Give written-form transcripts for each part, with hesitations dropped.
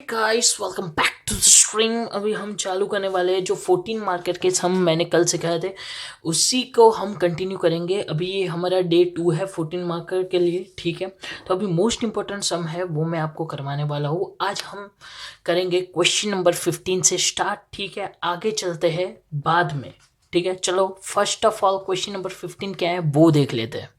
Guys welcome back to the stream. अभी हम चालू करने वाले हैं जो 14 मार्केट केस मैंने कल सिखाए थे उसी को हम कंटिन्यू करेंगे। अभी ये हमारा डे 2 है 14 मार्केट के लिए, ठीक है। तो अभी मोस्ट इंपॉर्टेंट सम है वो मैं आपको करवाने वाला हूँ। आज हम करेंगे क्वेश्चन नंबर 15 से स्टार्ट, ठीक है। आगे चलते हैं बाद में, ठीक है। चलो first of all question number 15 क्या है वो देख लेते हैं।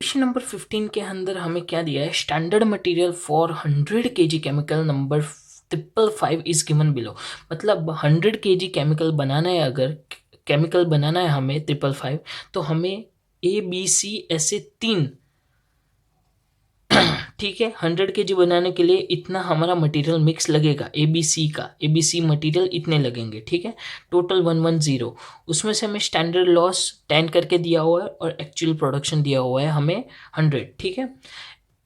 क्वेश्चन नंबर 15 के अंदर हमें क्या दिया है, standard material for 100 kg chemical number 555 is given below. मतलब 100 kg केमिकल बनाना है, अगर केमिकल बनाना है हमें 555, तो हमें ए बी सी ऐसे 3, ठीक है। 100 kg बनाने के लिए इतना हमारा मटेरियल मिक्स लगेगा, ए बी सी मटेरियल इतने लगेंगे, ठीक है। टोटल 110। उसमें से हमें स्टैंडर्ड लॉस 10 करके दिया हुआ है और एक्चुअल प्रोडक्शन दिया हुआ है हमें 100, ठीक है।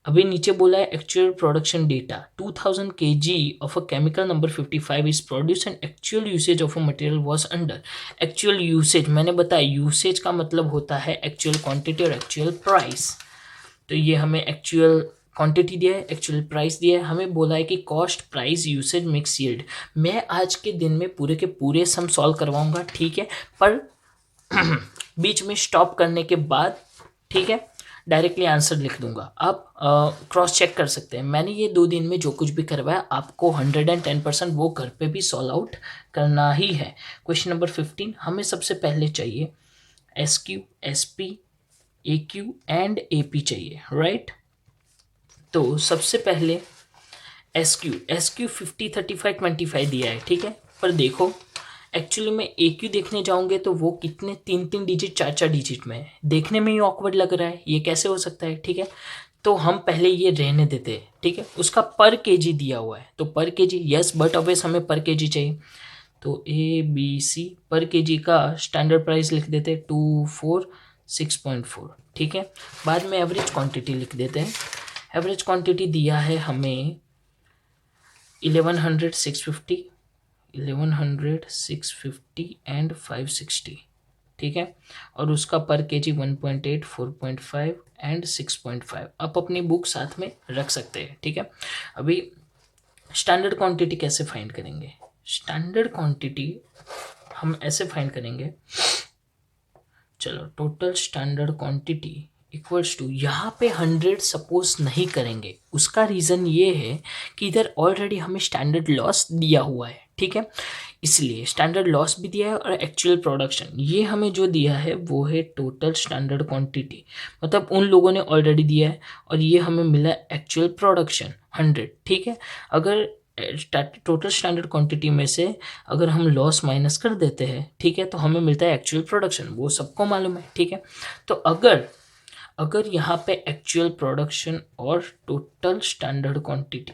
अभी नीचे बोला है actual production data 2000 kg of a chemical number 55 is produce and actual usage of a material was under. Actual usage मैंने बताया, यूसेज का मतलब होता है एक्चुअल क्वांटिटी और एक्चुअल प्राइस। तो ये हमें एक्चुअल क्वांटिटी दिया है, एक्चुअल प्राइस दिया है। हमें बोला है कि cost price usage mix yield. मैं आज के दिन में पूरे के पूरे सम सॉल्व करवाऊंगा, ठीक है। पर बीच में स्टॉप करने के बाद, ठीक है, डायरेक्टली आंसर लिख दूंगा। आप क्रॉस चेक कर सकते हैं। मैंने ये 2 दिन में जो कुछ भी करवाया आपको 110% वो घर पे भी सॉल्व आउट करना ही है। क्वेश्चन नंबर 15 हमें सबसे पहले चाहिए S Q, S P, A Q and A P चाहिए, राइट। तो सबसे पहले एस क्यू 50, 35, 25 दिया है, ठीक है। पर देखो एक्चुअली में ए क्यू देखने जाओगे तो वो कितने 3 डिजिट 4 डिजिट में है। देखने में ही ऑकवर्ड लग रहा है, ये कैसे हो सकता है, ठीक है। तो हम पहले ये रहने देते हैं, ठीक है। उसका पर केजी दिया हुआ है तो पर केजी यस, बट ऑब्वियस हमें पर केजी चाहिए। तो ए बी सी पर केजी का स्टैंडर्ड प्राइस लिख देते हैं 246.4, ठीक है। बाद में एवरेज क्वांटिटी लिख देते हैं। एवरेज क्वांटिटी दिया है हमें 1100, 650, 1100, 650 एंड 560, ठीक है। और उसका पर केजी 1.8, 4.5 एंड 6.5। आप अपनी बुक साथ में रख सकते हैं, ठीक है। अभी स्टैंडर्ड क्वांटिटी कैसे फाइंड करेंगे? स्टैंडर्ड क्वांटिटी हम ऐसे फाइंड करेंगे, चलो total standard quantity equals to, यहाँ पे 100 सपोज नहीं करेंगे। उसका रीज़न ये है कि इधर ऑलरेडी हमें स्टैंडर्ड लॉस दिया हुआ है, ठीक है। इसलिए स्टैंडर्ड लॉस भी दिया है और एक्चुअल प्रोडक्शन ये हमें जो दिया है वो है टोटल स्टैंडर्ड क्वांटिटी। मतलब उन लोगों ने ऑलरेडी दिया है और ये हमें मिला एक्चुअल प्रोडक्शन 100, ठीक है। अगर टोटल स्टैंडर्ड क्वांटिटी में से अगर हम लॉस माइनस कर देते हैं, ठीक है, तो हमें मिलता है एक्चुअल प्रोडक्शन, वो सबको मालूम है, ठीक है। तो अगर यहाँ पे एक्चुअल प्रोडक्शन और टोटल स्टैंडर्ड क्वांटिटी,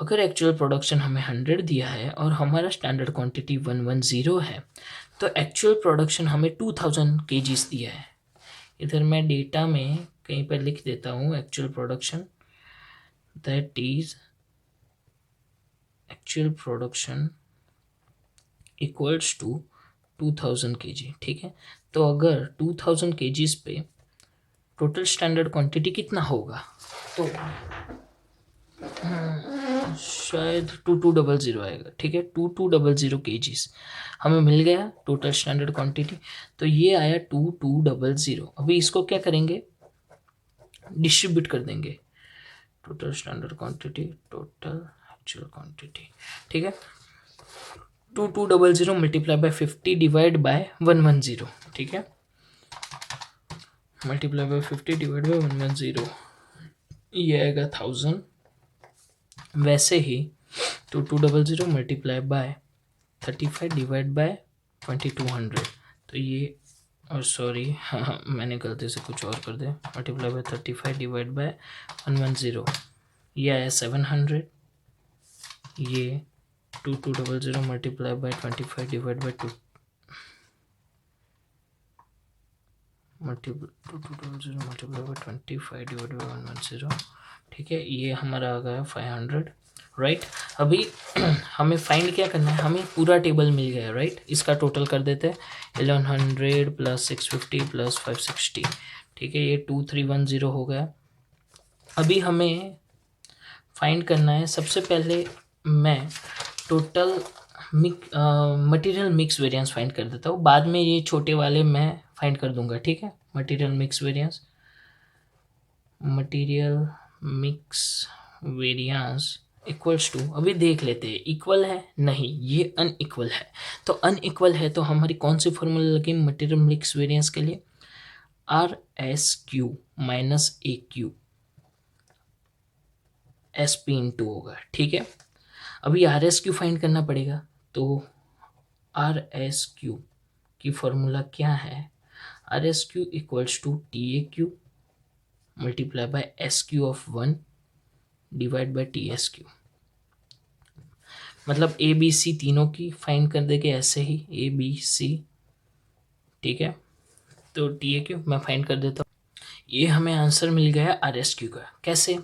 अगर एक्चुअल प्रोडक्शन हमें 100 दिया है और हमारा स्टैंडर्ड क्वांटिटी 110 है, तो एक्चुअल प्रोडक्शन हमें 2000 kgs दिया है। इधर मैं डेटा में कहीं पर लिख देता हूँ actual production, that is actual production equals to 2000 kg, ठीक है। तो अगर 2000 kgs पे टोटल स्टैंडर्ड क्वांटिटी कितना होगा, तो शायद 2200 आएगा, ठीक है। 2200 kgs हमें मिल गया टोटल स्टैंडर्ड क्वांटिटी। तो ये आया 2200। अभी इसको क्या करेंगे, डिस्ट्रीब्यूट कर देंगे। Total standard quantity, total actual quantity, ठीक है। 2200 मल्टीप्लाई बाय 50 डिवाइड बाय 110, ठीक है। मल्टीप्लाई बाय 50 डिवाइड बाय 110, ये आएगा 1000। वैसे ही 2200 मल्टीप्लाई बाय 35 डिवाइड बाय 2200, तो ये, और सॉरी हाँ मैंने गलती से कुछ और कर दिया। मल्टीप्लाई बाय 35 डिवाइड बाय 110, ये आया 700। ये 2200 multiply by 25 divide by 2 2200 multiply by 25 divide by 110, ठीक है। ये हमारा आ गया 500, राइट। अभी हमें फाइंड क्या करना है, हमें पूरा टेबल मिल गया, राइट। इसका टोटल कर देते हैं 1100 प्लस 650 प्लस 560, ठीक है। ये 2310 हो गया। अभी हमें फाइंड करना है सबसे पहले मैं total material mix variance find कर देता हूँ, बाद में ये छोटे वाले मैं फाइंड कर दूंगा, ठीक है। Material mix variance equals to, अभी देख लेते हैं इक्वल है नहीं, ये अनइक्वल है। तो अनइक्वल है तो हमारी कौन सी फॉर्मूला लगी मटेरियल मिक्स वेरिएंस के लिए, are S Q minus A Q S P into होगा, ठीक है। अभी आर एस क्यू फाइंड करना पड़ेगा, तो आर एस क्यू की फॉर्मूला क्या है, R S Q equals to T A Q multiply by S Q of 1 divide by T S Q. मतलब ए बी सी तीनों की फाइंड कर देंगे ऐसे ही, ए बी सी, ठीक है। तो टी ए क्यू मैं फाइंड कर देता हूँ। ये हमें आंसर मिल गया आर एस क्यू का। कैसे,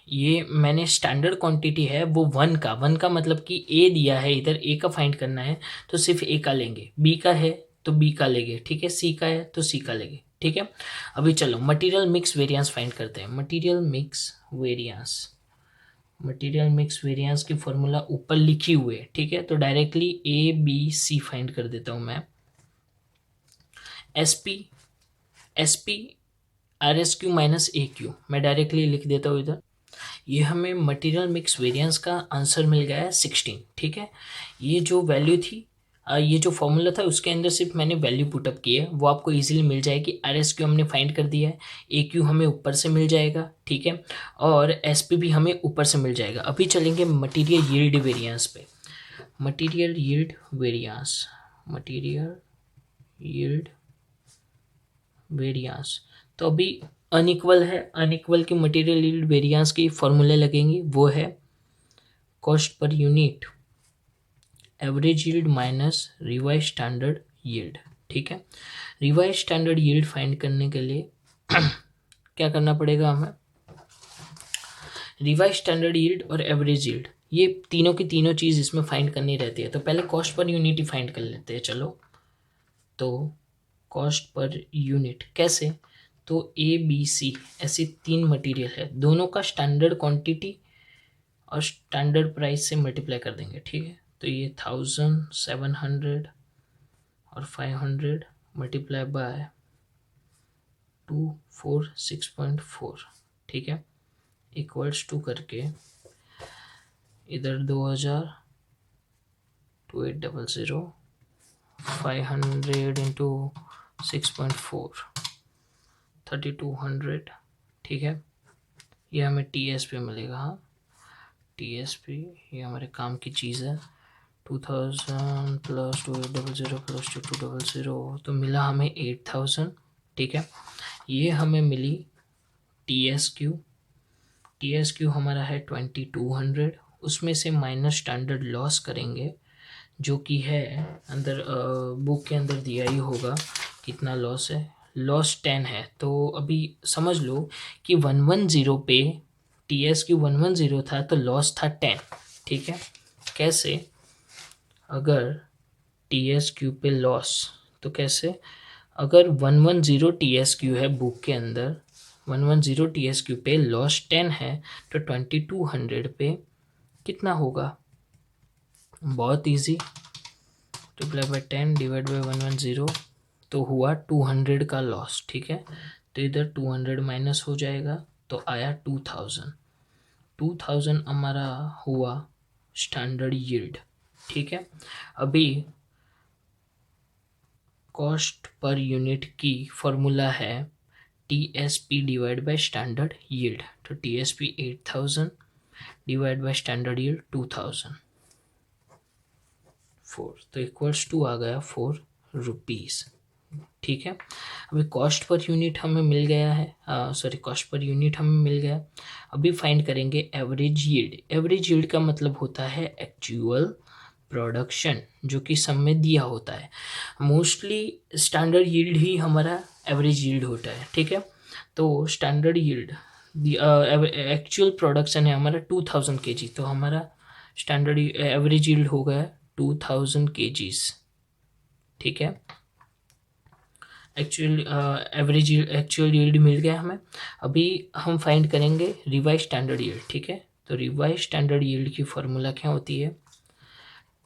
ये मैंने स्टैंडर्ड क्वांटिटी है वो वन का मतलब कि ए दिया है, इधर ए का फाइंड करना है तो सिर्फ ए का लेंगे, बी का है तो बी का लेंगे, ठीक है, सी का है तो सी का लेंगे, ठीक है। अभी चलो मटेरियल मिक्स वेरिएंस फाइंड करते हैं। मटेरियल मिक्स वेरिएंस की फॉर्मूला ऊपर लिखी हुई है, ठीक है। तो directly A B C find कर देता हूँ मैं। S P R S Q minus A Q मैं डायरेक्टली लिख देता हूँ इधर। ये हमें मटेरियल मिक्स वेरिएंस का आंसर मिल गया है 16, ठीक है। ये जो वैल्यू थी, ये जो फॉर्मूला था उसके अंदर सिर्फ मैंने वैल्यू पुटअप की है, वो आपको इजीली मिल जाएगी। आर एस क्यू हमने फाइंड कर दिया है, ए क्यू हमें ऊपर से मिल जाएगा, ठीक है, और एस पी भी हमें ऊपर से मिल जाएगा। अभी चलेंगे मटेरियल यील्ड वेरिएंस पे। मटेरियल यील्ड वेरिएंस तो अभी अनइक्वल है, अनइक्वल की मटेरियल यील्ड वेरिएंस की फॉर्मूले लगेंगी, वो है cost per unit average yield minus revise standard yield, ठीक है। रिवाइज स्टैंडर्ड यील्ड फाइंड करने के लिए क्या करना पड़ेगा हमें, रिवाइज स्टैंडर्ड यील्ड और एवरेज यील्ड ये तीनों की तीनों चीज़ इसमें फाइंड करनी रहती है। तो पहले कॉस्ट पर यूनिट ही फाइंड कर लेते हैं, चलो। तो कॉस्ट पर यूनिट कैसे, तो ए बी सी ऐसे तीन मटेरियल है, दोनों का स्टैंडर्ड क्वांटिटी और स्टैंडर्ड प्राइस से मल्टीप्लाई कर देंगे, ठीक है। तो ये 1700 और 500 मल्टीप्लाई बाय 246.4, ठीक है, इक्वल्स टू करके इधर 2000 2800 500 इंटू 6.4 3200, ठीक है। ये हमें टी एस पे मिलेगा, हाँ टी एस पे ये हमारे काम की चीज़ है। 2000 प्लस 2800 प्लस 2200 तो मिला हमें 8000, ठीक है। ये हमें मिली टी एस क्यू हमारा है 2200, उसमें से माइनस स्टैंडर्ड लॉस करेंगे जो कि है अंदर बुक के अंदर दिया ही होगा कितना लॉस है, लॉस 10 है। तो अभी समझ लो कि 110 पे टी एस क्यू 110 था तो लॉस था 10, ठीक है। कैसे, अगर टी एस क्यू पे लॉस, तो कैसे, अगर 110 टी एस क्यू है बुक के अंदर, 110 टी एस क्यू पे लॉस 10 है तो 2200 पे कितना होगा, बहुत easy, multiply by 10 divide by 110 तो हुआ 200 का लॉस, ठीक है। तो इधर 200 माइनस हो जाएगा तो आया 2000 हमारा हुआ स्टैंडर्ड यील्ड, ठीक है। अभी कॉस्ट पर यूनिट की फॉर्मूला है T S P divide by standard yield. तो T S P 8000 divide by standard yield 2004, तो इक्वल्स टू आ गया 4 रुपीज़, ठीक है। अभी कॉस्ट पर यूनिट हमें मिल गया है, कॉस्ट पर यूनिट हमें मिल गया। अभी फाइंड करेंगे एवरेज यील्ड। एवरेज यील्ड का मतलब होता है एक्चुअल प्रोडक्शन जो कि सब में दिया होता है। मोस्टली स्टैंडर्ड यील्ड ही हमारा एवरेज यील्ड होता है, ठीक है। तो स्टैंडर्ड यील्ड एक्चुअल प्रोडक्शन है हमारा 2000 kg, तो हमारा स्टैंडर्ड एवरेज यील्ड हो गया 2000 kgs, ठीक है। एक्चुअल यील्ड मिल गया हमें। अभी हम फाइंड करेंगे रिवाइज स्टैंडर्ड यील्ड, ठीक है। तो रिवाइज स्टैंडर्ड यील्ड की फॉर्मूला क्या होती है,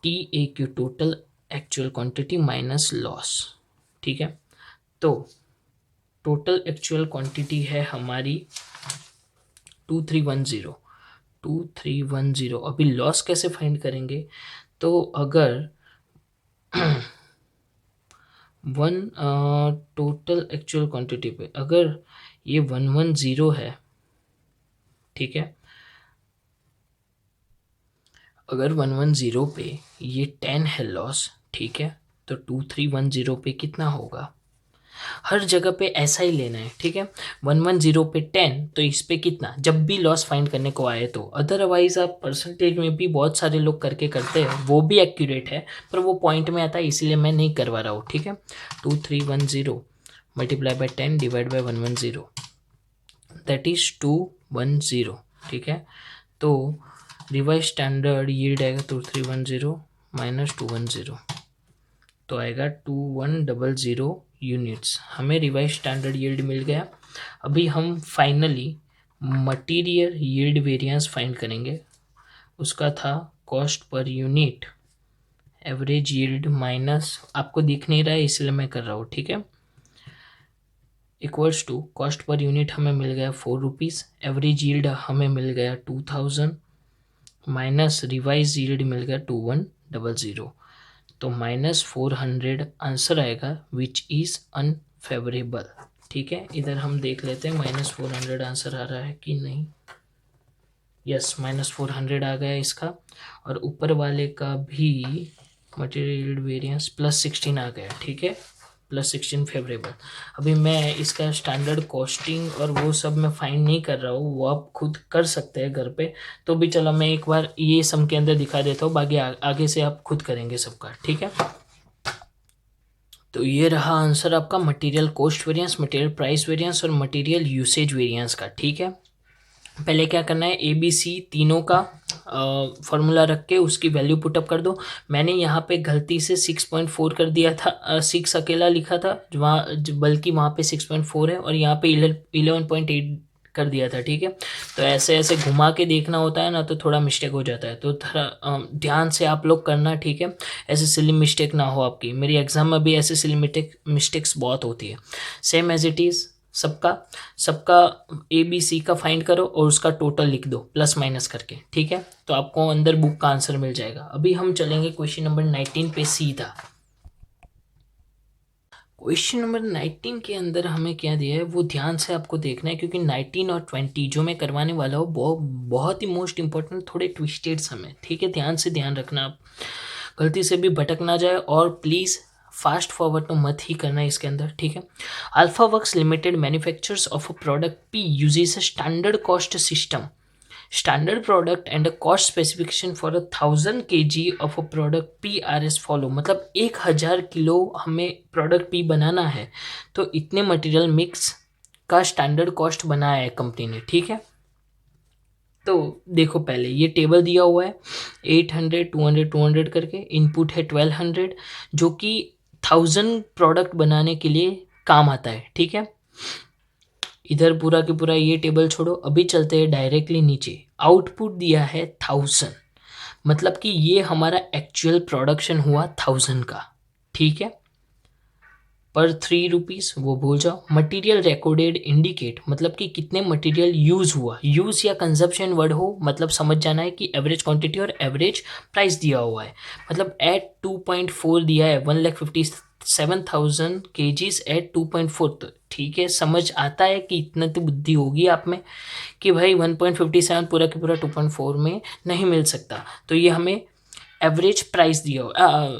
TAQ total actual quantity minus loss. ठीक है, तो टोटल एक्चुअल क्वांटिटी है हमारी 2310। अभी लॉस कैसे फाइंड करेंगे, तो अगर टोटल एक्चुअल क्वांटिटी पे अगर ये 110 है, ठीक है, अगर 110 पे ये 10 है लॉस, ठीक है, तो 2310 पे कितना होगा, हर जगह पे ऐसा ही लेना है। ठीक है, 110 पे 10, तो इस पे कितना, जब भी लॉस फाइंड करने को आए तो। अदरवाइज आप परसेंटेज में भी बहुत सारे लोग करके करते हैं, वो भी एक्यूरेट है, पर वो पॉइंट में आता है, इसलिए मैं नहीं करवा रहा हूँ। ठीक है, 2310 multiply by 10 divide by 110, that is 210। ठीक है, तो रिवाइज स्टैंडर्ड यील्ड आएगा 2310 माइनस 210, तो आएगा 2100 यूनिट्स। हमें रिवाइज स्टैंडर्ड यील्ड मिल गया। अभी हम finally material yield variance find करेंगे। उसका था cost per unit average yield minus, आपको दिख नहीं रहा है इसलिए मैं कर रहा हूँ। ठीक है, equals to cost per unit हमें मिल गया 4 रुपीज़, एवरेज यील्ड हमें मिल गया 2000 माइनस रिवाइज यील्ड मिल गया 2100, तो -400 आंसर आएगा विच इज़ अनफेवरेबल। ठीक है, इधर हम देख लेते हैं -400 आंसर आ रहा है कि नहीं। यस, -400 आ गया इसका, और ऊपर वाले का भी मटेरियल वेरिएंस +16 आ गया। ठीक है, +16 फेवरेबल। अभी मैं इसका स्टैंडर्ड कॉस्टिंग और वो सब मैं फाइंड नहीं कर रहा हूँ, वो आप खुद कर सकते हैं घर पे। तो भी चलो मैं एक बार ये सम के अंदर दिखा देता हूँ, बाकी आगे से आप खुद करेंगे सबका। ठीक है, तो ये रहा आंसर आपका material cost variance, material price variance और मटेरियल यूसेज वेरिएंस का। ठीक है, पहले क्या करना है, ABC तीनों का फॉर्मूला रख के उसकी वैल्यू पुटअप कर दो। मैंने यहाँ पे गलती से 6.4 कर दिया था, 6 अकेला लिखा था बल्कि वहाँ पे 6.4 है, और यहाँ पे 11.8 कर दिया था। ठीक है, तो ऐसे ऐसे घुमा के देखना होता है ना, तो थोड़ा मिस्टेक हो जाता है, तो थोड़ा ध्यान से आप लोग करना। ठीक है, ऐसे सिली मिस्टेक ना हो आपकी, मेरी एग्जाम में भी ऐसे सिली मिस्टेक्स बहुत होती है। सेम एज इट इज़ सबका ABC का फाइंड करो और उसका टोटल लिख दो प्लस माइनस करके। ठीक है, तो आपको अंदर बुक का आंसर मिल जाएगा। अभी हम चलेंगे क्वेश्चन नंबर 19 पे सीधा। क्वेश्चन नंबर 19 के अंदर हमें क्या दिया है वो ध्यान से आपको देखना है, क्योंकि 19 और 20 जो मैं करवाने वाला हूँ बहुत ही मोस्ट इंपॉर्टेंट, थोड़े ट्विस्टेड समय। ठीक है, ध्यान से ध्यान रखना, आप गलती से भी भटक ना जाए, और प्लीज़ फास्ट फॉरवर्ड तो मत ही करना इसके अंदर। ठीक है, alpha works limited manufactures of a product P uses a standard cost system, standard product and a cost specification for 1000 kg of a product P are as follow. मतलब 1000 kilo हमें product P बनाना है, तो इतने material mix का standard cost बनाया है company ने। ठीक है, तो देखो पहले ये टेबल दिया हुआ है 800 200 200 करके, इनपुट है 1200 जो कि 1000 प्रोडक्ट बनाने के लिए काम आता है। ठीक है, इधर पूरा के पूरा ये टेबल छोड़ो, अभी चलते हैं डायरेक्टली नीचे। आउटपुट दिया है 1000, मतलब कि ये हमारा एक्चुअल प्रोडक्शन हुआ 1000 का। ठीक है, पर 3 रुपीज़ वो भूल जाओ। मटेरियल रिकॉर्डेड इंडिकेट, मतलब कि कितने मटेरियल यूज़ हुआ, यूज़ या कंजप्शन वर्ड हो, मतलब समझ जाना है कि एवरेज क्वांटिटी और एवरेज प्राइस दिया हुआ है। मतलब एट 2.4 दिया है, 1,57,000 kgs एट 2.4, तो ठीक है, समझ आता है कि इतना तो बुद्धि होगी आप में कि भाई 1.57 पूरा के पूरा 2.4 में नहीं मिल सकता, तो ये हमें एवरेज प्राइस दिया हो,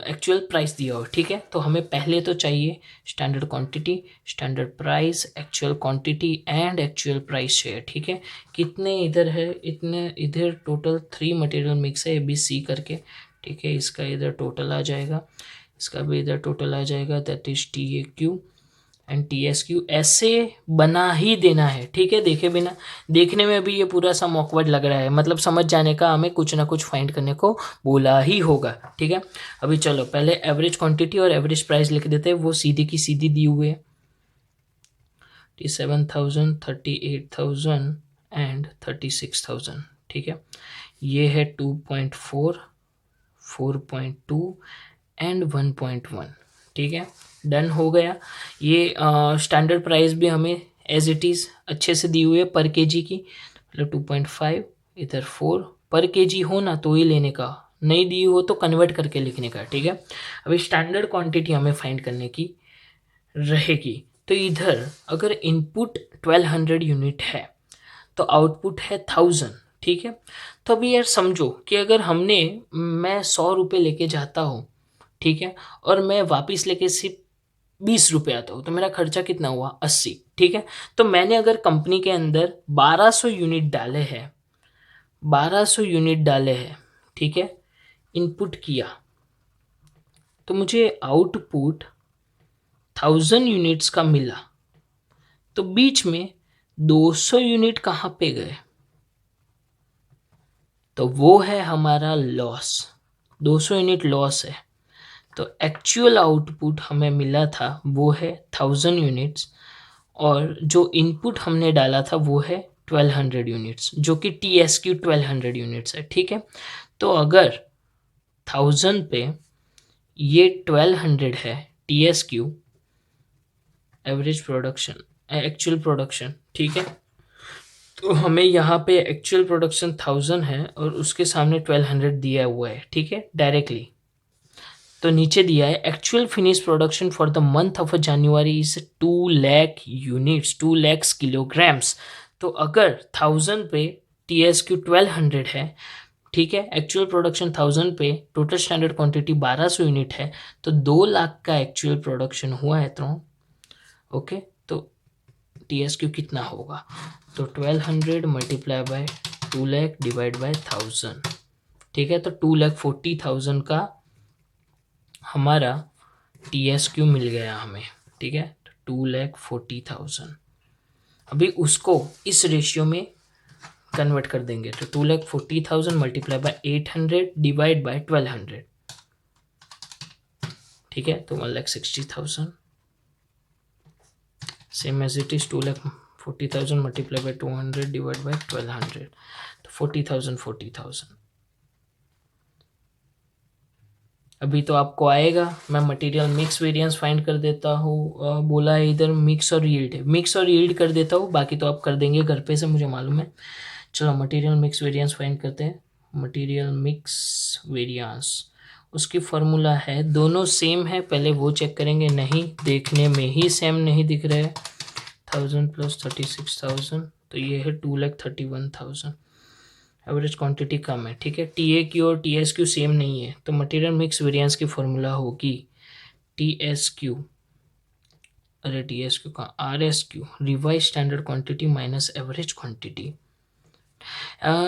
एक्चुअल प्राइस दिया हो। ठीक है, तो हमें पहले तो चाहिए standard quantity, standard price, actual quantity and actual price share. ठीक है, कितने इधर है, इतने इधर टोटल 3 मटेरियल मिक्स है ABC करके। ठीक है, इसका इधर टोटल आ जाएगा, इसका भी इधर टोटल आ जाएगा, that is TAQ and TSQ। ऐसे बना ही देना है। ठीक है, देखे बिना, देखने में भी ये पूरा सा ऑकवर्ड लग रहा है, मतलब समझ जाने का हमें कुछ ना कुछ फाइंड करने को बोला ही होगा। ठीक है, अभी चलो पहले एवरेज क्वांटिटी और एवरेज प्राइस लिख देते हैं, वो सीधी की सीधी दी हुए है, 37,000 38,000 एंड 36,000। ठीक है, ये है 2.4, 4.2 एंड 1.1, ठीक है, डन हो गया। ये स्टैंडर्ड प्राइस भी हमें एज इट इज़ अच्छे से दी हुई है पर केजी की, मतलब 2.5 इधर 4 पर केजी हो ना तो ही लेने का, नहीं दी हो तो कन्वर्ट करके लिखने का, ठीक है। अभी स्टैंडर्ड क्वांटिटी हमें फाइंड करने की रहेगी। तो इधर अगर इनपुट 1200 यूनिट है तो आउटपुट है 1000, ठीक है। तो अभी यार समझो कि अगर मैं 100 रुपये लेके जाता हूँ, ठीक है, और मैं वापस लेके सिर्फ 20 रुपये आता हूँ, तो मेरा खर्चा कितना हुआ 80, ठीक है। तो मैंने अगर कंपनी के अंदर 1200 यूनिट डाले हैं, 1200 यूनिट डाले हैं, ठीक है, इनपुट किया, तो मुझे आउटपुट 1000 यूनिट्स का मिला। तो बीच में 200 यूनिट कहाँ पे गए, तो वो है हमारा लॉस, 200 यूनिट लॉस है। तो एक्चुअल आउटपुट हमें मिला था वो है 1000 यूनिट्स, और जो इनपुट हमने डाला था वो है 1200 यूनिट्स, जो कि TSQ 1200 यूनिट्स है, ठीक है। तो अगर 1000 पे ये 1200 है TSQ, average production, actual production, ठीक है। तो हमें यहाँ पे एक्चुअल प्रोडक्शन 1000 है और उसके सामने 1200 दिया हुआ है, ठीक है, डायरेक्टली। तो नीचे दिया है actual finish production for the month of January is 2 lakh units, 2 lakh kilograms. तो अगर 1000 पे TSQ 1200 है, ठीक है, एक्चुअल प्रोडक्शन 1000 पे, टोटल स्टैंडर्ड क्वांटिटी 1200 यूनिट है, तो 2 लाख का एक्चुअल प्रोडक्शन हुआ है। तो ओके, तो TSQ कितना होगा, तो 1200 multiply by 2 lakh divide by 1000, ठीक है। तो 2,40,000 का हमारा TSQ मिल गया हमें, ठीक है, 2,40,000। अभी उसको इस रेशियो में कन्वर्ट कर देंगे, तो 2,40,000 मल्टीप्लाई बाय 800 डिवाइड बाय 1200, ठीक है, तो 1,60,000। Same as it is 2,40,000 multiply by 200 divide by 1200, तो 40,000 40,000। अभी तो आपको आएगा, मैं मटेरियल मिक्स वेरिएंस फाइंड कर देता हूँ। बोला है इधर मिक्स और यील्ड है, मिक्स और यील्ड कर देता हूँ, बाकी तो आप कर देंगे घर पे से, मुझे मालूम है। चलो मटेरियल मिक्स वेरिएंस फाइंड करते हैं। मटेरियल मिक्स वेरिएंस, उसकी फार्मूला है, दोनों सेम है, पहले वो चेक करेंगे, नहीं देखने में ही सेम नहीं दिख रहे हैं। 1000 प्लस 36,000, तो ये है 2,31,000। एवरेज क्वांटिटी कम है, ठीक है, TAQ और TSQ सेम नहीं है, तो मटेरियल मिक्स वेरिएंस की फॉर्मूला होगी TSQ, अरे TSQ का RSQ, revise standard quantity minus average quantity.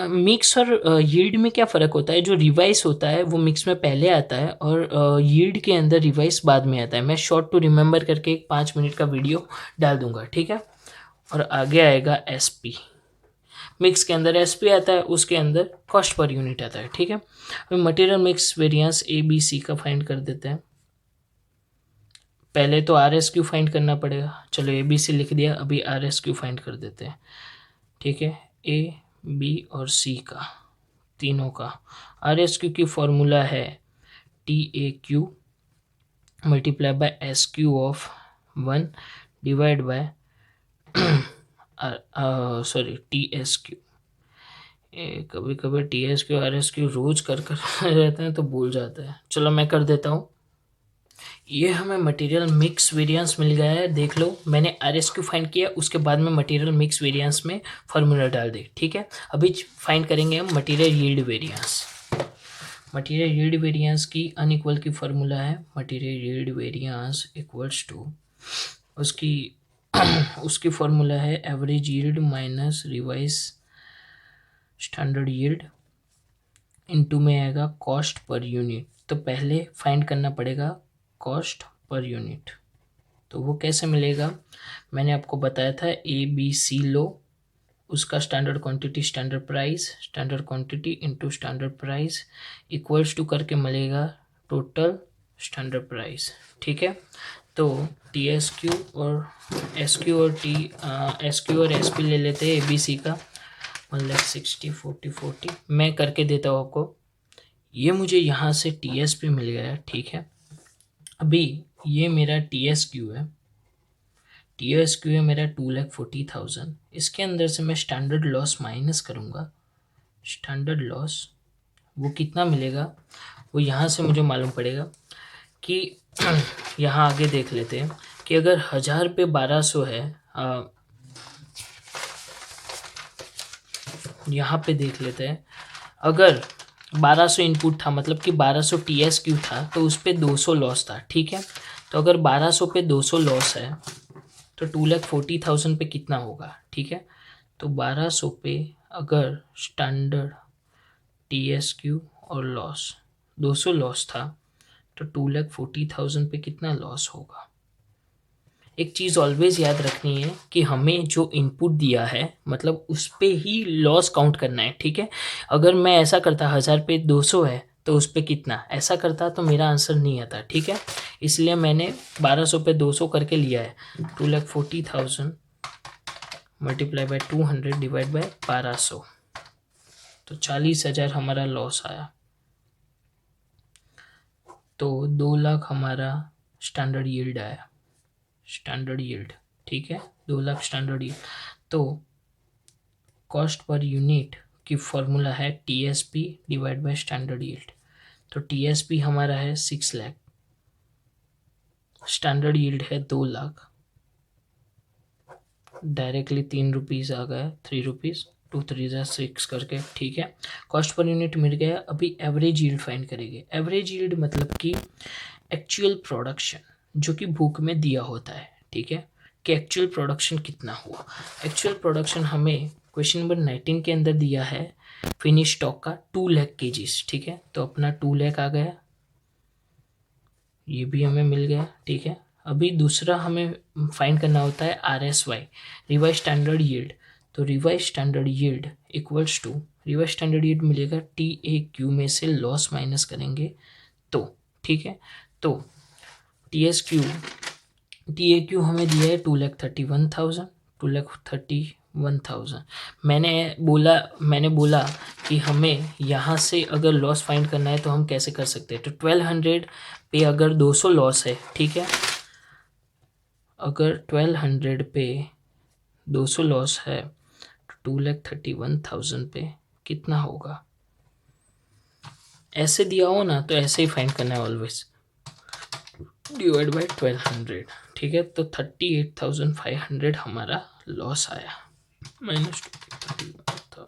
Mix और यील्ड में क्या फ़र्क होता है, जो रिवाइज होता है वो मिक्स में पहले आता है और यील्ड के अंदर रिवाइज बाद में आता है। मैं शॉर्ट टू रिमेंबर करके एक 5 मिनट का वीडियो डाल दूंगा, ठीक है। और आगे आएगा SP, मिक्स के अंदर SP आता है, उसके अंदर कॉस्ट पर यूनिट आता है, ठीक है। अभी मटेरियल मिक्स वेरिएंस ABC का फाइंड कर देते हैं। पहले तो RSQ फाइंड करना पड़ेगा, चलो ABC लिख दिया, अभी RSQ फाइंड कर देते हैं, ठीक है। A, B और C का, तीनों का RSQ की फॉर्मूला है TAQ multiply by SQ of 1 divide bye sorry TSQ। कभी कभी TSQ RSQ रोज कर रहते हैं तो भूल जाता है। चलो मैं कर देता हूँ। ये हमें मटेरियल मिक्स वेरिएंस मिल गया है, देख लो, मैंने RSQ फाइंड किया, उसके बाद में मटेरियल मिक्स वेरिएंस में फॉर्मूला डाल दे, ठीक है। अभी फाइंड करेंगे हम material yield variance. Material yield variance की अनइक्वल की फॉर्मूला है material yield variance equals to, उसकी फॉर्मूला है average yield minus revise standard yield, into में आएगा कॉस्ट पर यूनिट। तो पहले फाइंड करना पड़ेगा कॉस्ट पर यूनिट, तो वो कैसे मिलेगा, मैंने आपको बताया था ABC लो, उसका standard quantity standard price, standard quantity into standard price equals to करके मिलेगा टोटल स्टैंडर्ड प्राइस, ठीक है। तो TSQ और SQ और SQ और SP ले लेते हैं ABC का, 1,60,000 40 मैं करके देता हूँ आपको। ये मुझे यहाँ से TS पे मिल गया, ठीक है। अभी ये मेरा TSQ है, TSQ है मेरा 2,40,000। इसके अंदर से मैं स्टैंडर्ड लॉस माइनस करूँगा। स्टैंडर्ड लॉस वो कितना मिलेगा, वो यहाँ से मुझे मालूम पड़ेगा कि यहाँ आगे देख लेते हैं कि अगर 1000 पे 1200 है, यहाँ पे देख लेते हैं। अगर 1200 इनपुट था, मतलब कि 1200 TSQ था, तो उस पर 200 लॉस था, ठीक है। तो अगर 1200 पे 200 लॉस है तो 2,40,000 पे कितना होगा, ठीक है। तो 1200 पे अगर स्टैंडर्ड TSQ और लॉस 200 लॉस था तो 2,40,000 पे कितना लॉस होगा। एक चीज़ ऑलवेज याद रखनी है कि हमें जो इनपुट दिया है मतलब उस पे ही लॉस काउंट करना है, ठीक है। अगर मैं ऐसा करता 1000 पे 200 है तो उस पे कितना, ऐसा करता तो मेरा आंसर नहीं आता, ठीक है। इसलिए मैंने 1200 पे 200 करके लिया है। 2,40,000 मल्टीप्लाई बाय 200 डिवाइड बाय 1200, तो 40,000 हमारा लॉस आया। तो 2 लाख हमारा स्टैंडर्ड यील्ड आया, स्टैंडर्ड यील्ड, ठीक है। 2 लाख स्टैंडर्ड यील्ड। तो कॉस्ट पर यूनिट की फॉर्मूला है TSP divide by standard yield. तो TSP हमारा है 6 लाख, स्टैंडर्ड यील्ड है 2 लाख। डायरेक्टली 3 रुपीज़ आ गया, 3 रुपीज़, 2 3 6 करके, ठीक है। कॉस्ट पर यूनिट मिल गया। अभी एवरेज यील्ड फाइंड करेंगे। एवरेज यील्ड मतलब कि एक्चुअल प्रोडक्शन जो कि बुक में दिया होता है, ठीक है, कि एक्चुअल प्रोडक्शन कितना हुआ। एक्चुअल प्रोडक्शन हमें क्वेश्चन नंबर 19 के अंदर दिया है फिनिश स्टॉक का 2 लाख केजीज, ठीक है। तो अपना 2 लाख आ गया, ये भी हमें मिल गया, ठीक है। अभी दूसरा हमें फाइंड करना होता है RSY, रिवाइज स्टैंडर्ड यील्ड। तो revise standard yield equals to, revise standard yield मिलेगा TAQ में से लॉस माइनस करेंगे तो, ठीक है। तो TAQ हमें दिया है 2,31,000, 2,31,000। मैंने बोला कि हमें यहाँ से अगर लॉस फाइंड करना है तो हम कैसे कर सकते हैं। तो 1200 पे अगर 200 लॉस है, ठीक है, अगर 1200 पे 200 लॉस है तो 2,31,000 पे कितना होगा। ऐसे दिया हो ना तो ऐसे ही फाइंड करना है ऑलवेज, डिवाइड बाय 1200, ठीक है। तो 38,500 हमारा लॉस आया, माइनस 31,000।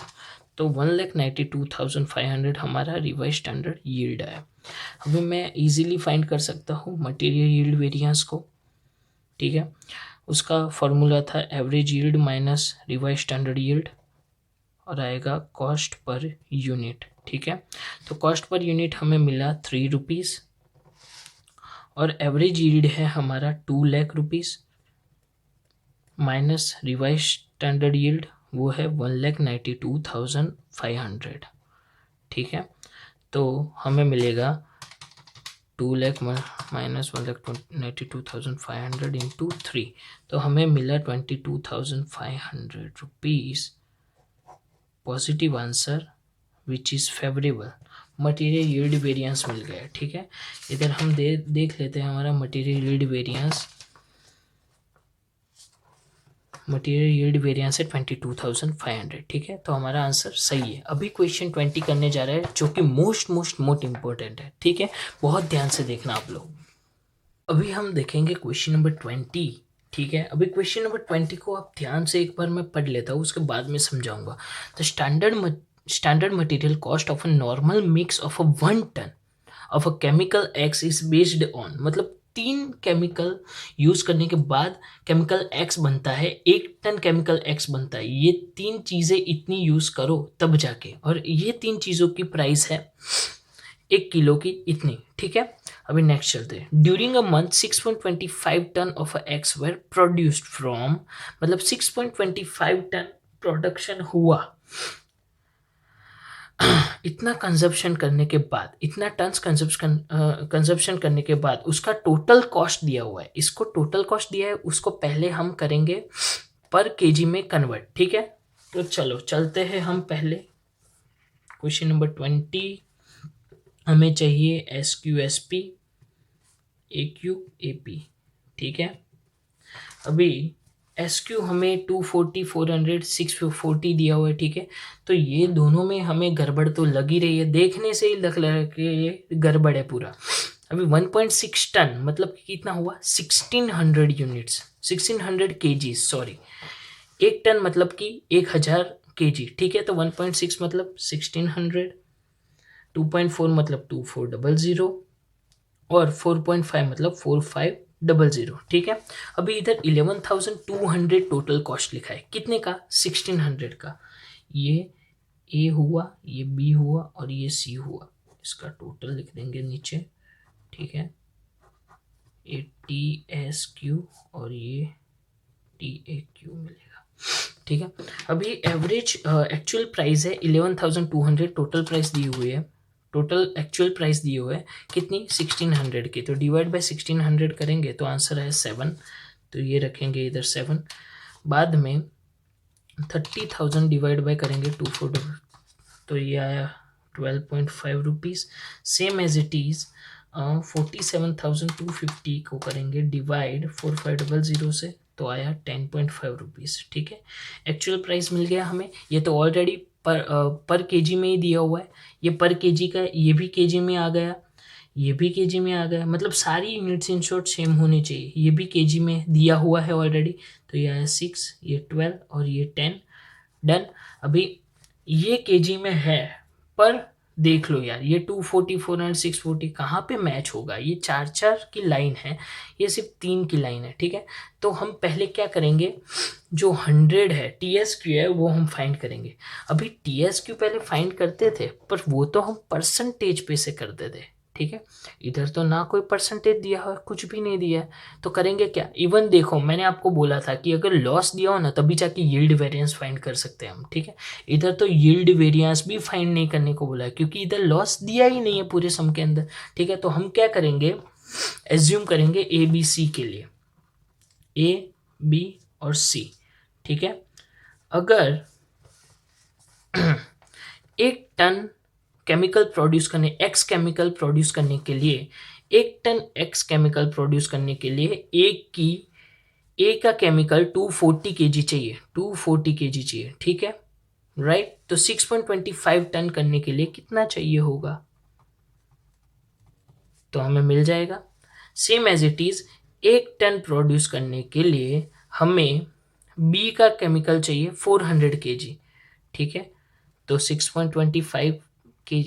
तो 1,92,500 हमारा रिवाइज स्टैंडर्ड यील्ड आया। अभी मैं इजीली फाइंड कर सकता हूँ मटेरियल यील्ड वेरिएंस को, ठीक है। उसका फॉर्मूला था average yield minus revise standard yield और आएगा कॉस्ट पर यूनिट, ठीक है। तो कॉस्ट पर यूनिट हमें मिला 3 रुपीज़ और एवरेज यील्ड है हमारा 2 lakh rupees minus revise standard yield वो है 1,92,500, ठीक है। तो हमें मिलेगा 2 लाख माइनस 1,92,500 इंटू 3, तो हमें मिला 22,500 rupees. Positive answer which is favourable, material yield variance मिल गया, ठीक है। इधर हम देख लेते हैं हमारा material yield variance. Material yield variance है 22,500, ठीक है। तो हमारा आंसर सही है। अभी क्वेश्चन 20 करने जा रहे हैं जो कि मोस्ट इम्पोर्टेंट है, ठीक है। बहुत ध्यान से देखना आप लोग। अभी हम देखेंगे क्वेश्चन नंबर 20, ठीक है। अभी क्वेश्चन नंबर 20 को आप ध्यान से एक बार मैं पढ़ लेता हूँ, उसके बाद में समझाऊंगा। The standard material cost of a normal mix of a 1 ton of a chemical X is based on, मतलब 3 केमिकल यूज करने के बाद केमिकल एक्स बनता है, 1 टन केमिकल एक्स बनता है। ये 3 चीजें इतनी यूज करो तब जाके, और ये 3 चीजों की प्राइस है 1 किलो की इतनी, ठीक है। अभी नेक्स्ट चलते हैं। During a month 6.25 ton of X were produced from, मतलब 6.25 टन प्रोडक्शन हुआ। इतना कंजप्शन करने के बाद, इतना टन्स कंजप्शन करने के बाद उसका टोटल कॉस्ट दिया हुआ है। इसको टोटल कॉस्ट दिया है, उसको पहले हम करेंगे पर केजी में कन्वर्ट, ठीक है। तो चलो चलते हैं हम पहले क्वेश्चन नंबर 20। हमें चाहिए S Q S P A Q A P. ठीक है, अभी एस क्यू हमें 240 400 640 दिया हुआ है। ठीक है, तो ये दोनों में हमें गड़बड़ तो लग ही रही है, देखने से ही लग रहा है कि ये गड़बड़ है पूरा। अभी 1.6 टन मतलब कि कितना हुआ 1600 यूनिट्स, 1600 केजी, सॉरी। एक टन मतलब कि 1000 केजी। ठीक है, तो 1.6 मतलब 1600, 2.4 मतलब 2400 और 4.5 मतलब 4500। ठीक है, अभी इधर 11,200 टोटल कॉस्ट लिखा है, कितने का 1600 का। ये ए हुआ, ये बी हुआ और ये सी हुआ, इसका टोटल लिख देंगे नीचे। ठीक है, ये टी एस क्यू और ये टी ए क्यू मिलेगा। ठीक है, अभी एवरेज एक्चुअल प्राइस है 11,200, टोटल प्राइस दी हुई है, टोटल एक्चुअल प्राइस दी हुई है कितनी 1600 की। तो डिवाइड बाय 1600 करेंगे तो आंसर है 7, तो ये रखेंगे इधर 7। बाद में 30,000 डिवाइड बाय करेंगे 24, तो ये आया 12.5 rupees. Same as it is 47,250 को करेंगे डिवाइड 4500 से, तो आया 10.5 रुपीज़। ठीक है, एक्चुअल प्राइस मिल गया हमें। ये तो ऑलरेडी पर केजी में ही दिया हुआ है, ये पर केजी का, ये भी केजी में आ गया, ये भी केजी में आ गया, मतलब सारी यूनिट्स इन शॉर्ट सेम होनी चाहिए। ये भी केजी में दिया हुआ है ऑलरेडी, तो ये आया 6, ये 12 और ये 10। डन। अभी ये केजी में है, पर देख लो यार, ये 240 400 640 कहाँ पे मैच होगा, ये 4 की लाइन है, ये सिर्फ 3 की लाइन है। ठीक है, तो हम पहले क्या करेंगे, जो 100 है टी एस क्यू है वो हम फाइंड करेंगे। अभी टी एस क्यू पहले फाइंड करते थे, पर वो तो हम परसेंटेज पे से करते थे। ठीक है, इधर तो ना कोई परसेंटेज दिया है, कुछ भी नहीं दिया है, तो करेंगे क्या। इवन देखो मैंने आपको बोला था कि अगर लॉस दिया हो ना तभी जाके यील्ड वेरिएंस फाइंड कर सकते हैं हम। ठीक है, इधर तो यील्ड वेरिएंस भी फाइंड नहीं करने को बोला है, क्योंकि इधर लॉस दिया ही नहीं है पूरे सम के अंदर। ठीक है, तो हम क्या करेंगे, एज्यूम करेंगे ए बी सी के लिए, ए बी और सी। ठीक है, अगर एक टन केमिकल प्रोड्यूस करने, एक्स केमिकल प्रोड्यूस करने के लिए, एक टन एक्स केमिकल प्रोड्यूस करने के लिए ए का केमिकल 240 केजी चाहिए, 240 केजी चाहिए। ठीक है, राइट, तो 6.25 टन करने के लिए कितना चाहिए होगा, तो हमें मिल जाएगा। सेम एज इट इज, एक टन प्रोड्यूस करने के लिए हमें बी का केमिकल चाहिए 400 केजी। ठीक है, तो 6.25 के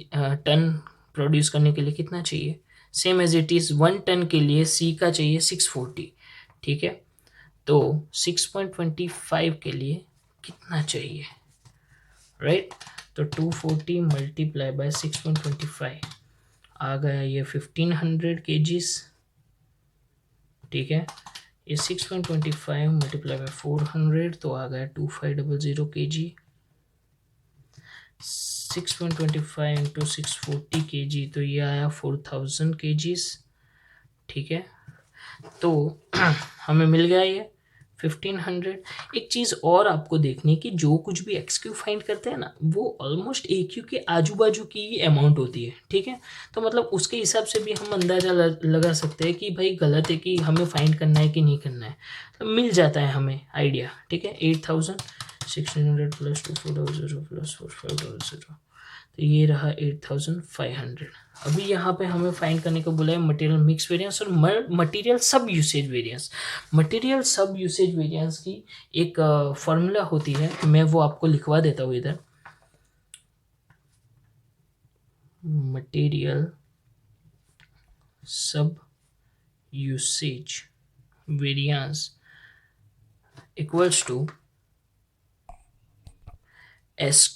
टन प्रोड्यूस करने के लिए कितना चाहिए, same as it is 1 ton के लिए सी का चाहिए 640। ठीक है, तो 6.25 के लिए कितना चाहिए, राइट, तो 240 मल्टीप्लाई बाय 6.25 आ गया ये 1500 केजीज। ठीक है, ये 6.25 मल्टीप्लाई बाय 400 तो आ गया 2500 केजी। 6.25 इंटू 640 केजी, तो ये आया 4000 केजीज। ठीक है, तो हमें मिल गया ये 1500। एक चीज़ और आपको देखनी कि जो कुछ भी एक्स क्यू फाइंड करते हैं ना, वो ऑलमोस्ट ए क्यू के आजू बाजू की ही अमाउंट होती है। ठीक है, तो मतलब उसके हिसाब से भी हम अंदाज़ा लगा सकते हैं कि भाई गलत है कि हमें फाइंड करना है कि नहीं करना है, तो मिल जाता है हमें आइडिया। ठीक है, 8,600 प्लस 2400 प्लस 4500, तो ये रहा 8,500। अभी यहाँ पे हमें फाइंड करने को बोला है मटेरियल मिक्स वेरिएंस और material sub usage variance. Material sub usage variance की एक फॉर्मूला होती है, मैं वो आपको लिखवा देता हूँ इधर। Material sub usage variance equals to S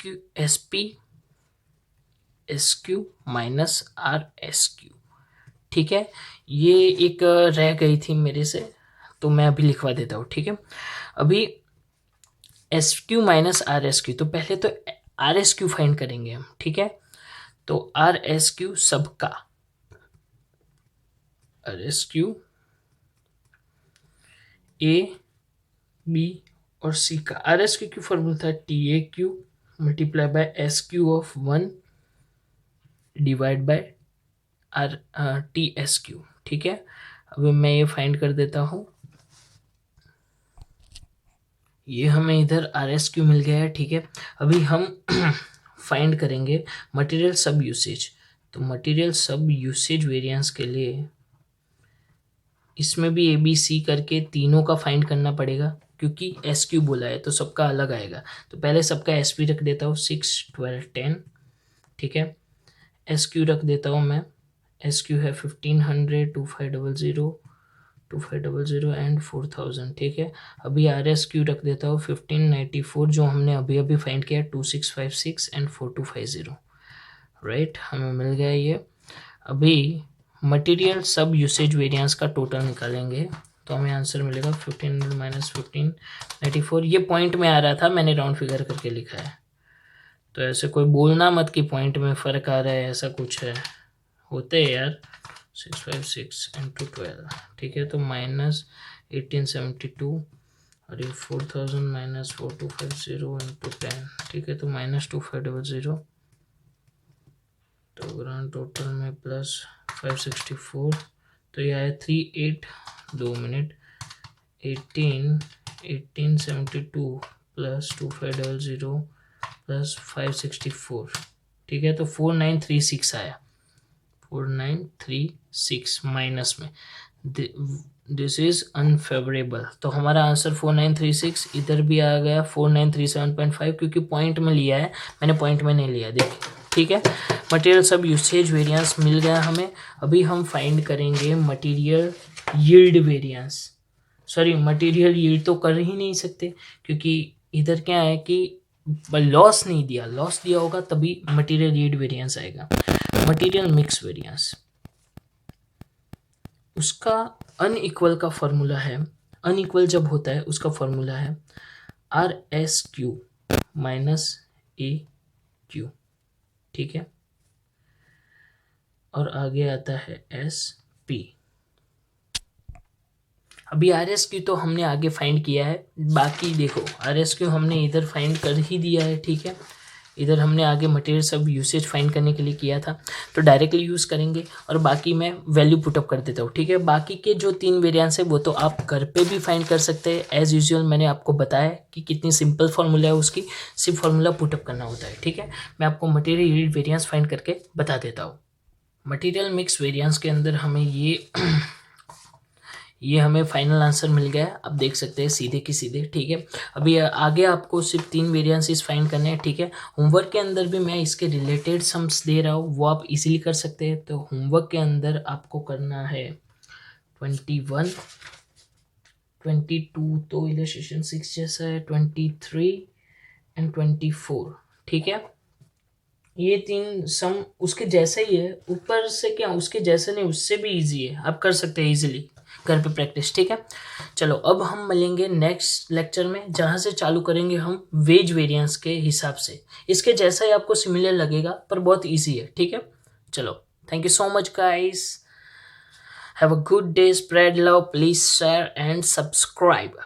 Q minus R S Q. ठीक है, ये एक रह गई थी मेरे से, तो मैं अभी लिखवा देता हूँ। ठीक है, अभी S Q minus R S Q, तो पहले तो आर एस क्यू फाइंड करेंगे हम। ठीक है, तो आर एस क्यू सबका, R S Q A B और सी का आर एस क्यू की फॉर्मूला था T A Q multiply by S Q of 1 divide by R T S Q. ठीक है, अभी मैं ये फाइंड कर देता हूँ। ये हमें इधर आर एस क्यू मिल गया है। ठीक है, अभी हम फाइंड करेंगे मटेरियल सब यूसेज। तो मटेरियल सब यूसेज वेरिएंस के लिए इसमें भी ए बी सी करके तीनों का फाइंड करना पड़ेगा, क्योंकि एस क्यू बोला है तो सबका अलग आएगा। तो पहले सबका एस पी रख देता हूँ 6, 12, 10। ठीक है, एस क्यू रख देता हूँ मैं। एस क्यू है 1500, 2500, 2500 एंड 4000। ठीक है, अभी आर एस क्यू रख देता हूँ 1594 जो हमने अभी अभी फाइंड किया 2656 एंड 4250। राइट, हमें मिल गया ये। अभी मटेरियल सब यूसेज वेरिएंस का टोटल निकालेंगे तो हमें आंसर मिलेगा 1500 माइनस 1594। ये पॉइंट में आ रहा था, मैंने राउंड फिगर करके लिखा है। तो ऐसे कोई बोलना मत कि पॉइंट में फ़र्क आ रहा है, ऐसा कुछ है, होते हैं यार। 656 इंटू 12। ठीक है, तो माइनस 1872 और ये 4000 माइनस 4250 इंटू 10। ठीक है, तो माइनस 2500। तो ग्रांड टोटल में प्लस 564। तो ये आया 38, 2 मिनट, 1872 प्लस 2500 प्लस 564। ठीक है, तो 4936 आया। 4936 माइनस में दिस इज अनफेवरेबल। तो हमारा आंसर 4936 इधर भी आ गया 4937.5, क्योंकि पॉइंट में लिया है, मैंने पॉइंट में नहीं लिया, देखिए। ठीक है, मटेरियल सब यूसेज वेरिएंस मिल गया हमें। अभी हम फाइंड करेंगे material yield variance. Sorry, material yield तो कर ही नहीं सकते, क्योंकि इधर क्या है कि लॉस नहीं दिया, लॉस दिया होगा तभी मटेरियल यील्ड वेरिएंस आएगा। मटेरियल मिक्स वेरिएंस, उसका अनइक्वल का फॉर्मूला है, अनइक्वल जब होता है उसका फॉर्मूला है R S Q minus A Q. ठीक है, और आगे आता है एस पी। अभी आर एस क्यू तो हमने आगे फाइंड किया है, बाकी देखो आर एस क्यू हमने इधर फाइंड कर ही दिया है। ठीक है, इधर हमने आगे मटेरियल सब यूसेज फाइंड करने के लिए किया था, तो डायरेक्टली यूज़ करेंगे और बाकी मैं वैल्यू पुटअप कर देता हूँ। ठीक है, बाकी के जो 3 वेरिएंस है वो तो आप घर पे भी फाइंड कर सकते हैं। एज़ यूजुअल मैंने आपको बताया कि कितनी सिंपल फार्मूला है उसकी, सिर्फ फार्मूला पुटअप करना होता है। ठीक है, मैं आपको मटेरियल यील्ड वेरिएंस फाइंड करके बता देता हूँ। मटेरियल मिक्स वेरिएंस के अंदर हमें ये हमें फाइनल आंसर मिल गया है, आप देख सकते हैं सीधे की सीधे। ठीक है, अभी आगे आपको सिर्फ 3 वेरिएंसेस फाइंड करने हैं। ठीक है, होमवर्क के अंदर भी मैं इसके रिलेटेड सम्स दे रहा हूँ, वो आप इजीली कर सकते हैं। तो होमवर्क के अंदर आपको करना है 21, 22 तो इलस्ट्रेशन 6 जैसा है, 23 एंड 24। ठीक है, ये 3 सम उसके जैसा ही है, ऊपर से क्या उसके जैसा नहीं, उससे भी इजी है, आप कर सकते हैं इजीली घर पे प्रैक्टिस। ठीक है, चलो अब हम मिलेंगे नेक्स्ट लेक्चर में, जहाँ से चालू करेंगे हम वेज वेरिएंस के हिसाब से। इसके जैसा ही आपको सिमिलर लगेगा पर बहुत इजी है। ठीक है, चलो, thank you so much guys, have a good day, spread love, please share and subscribe.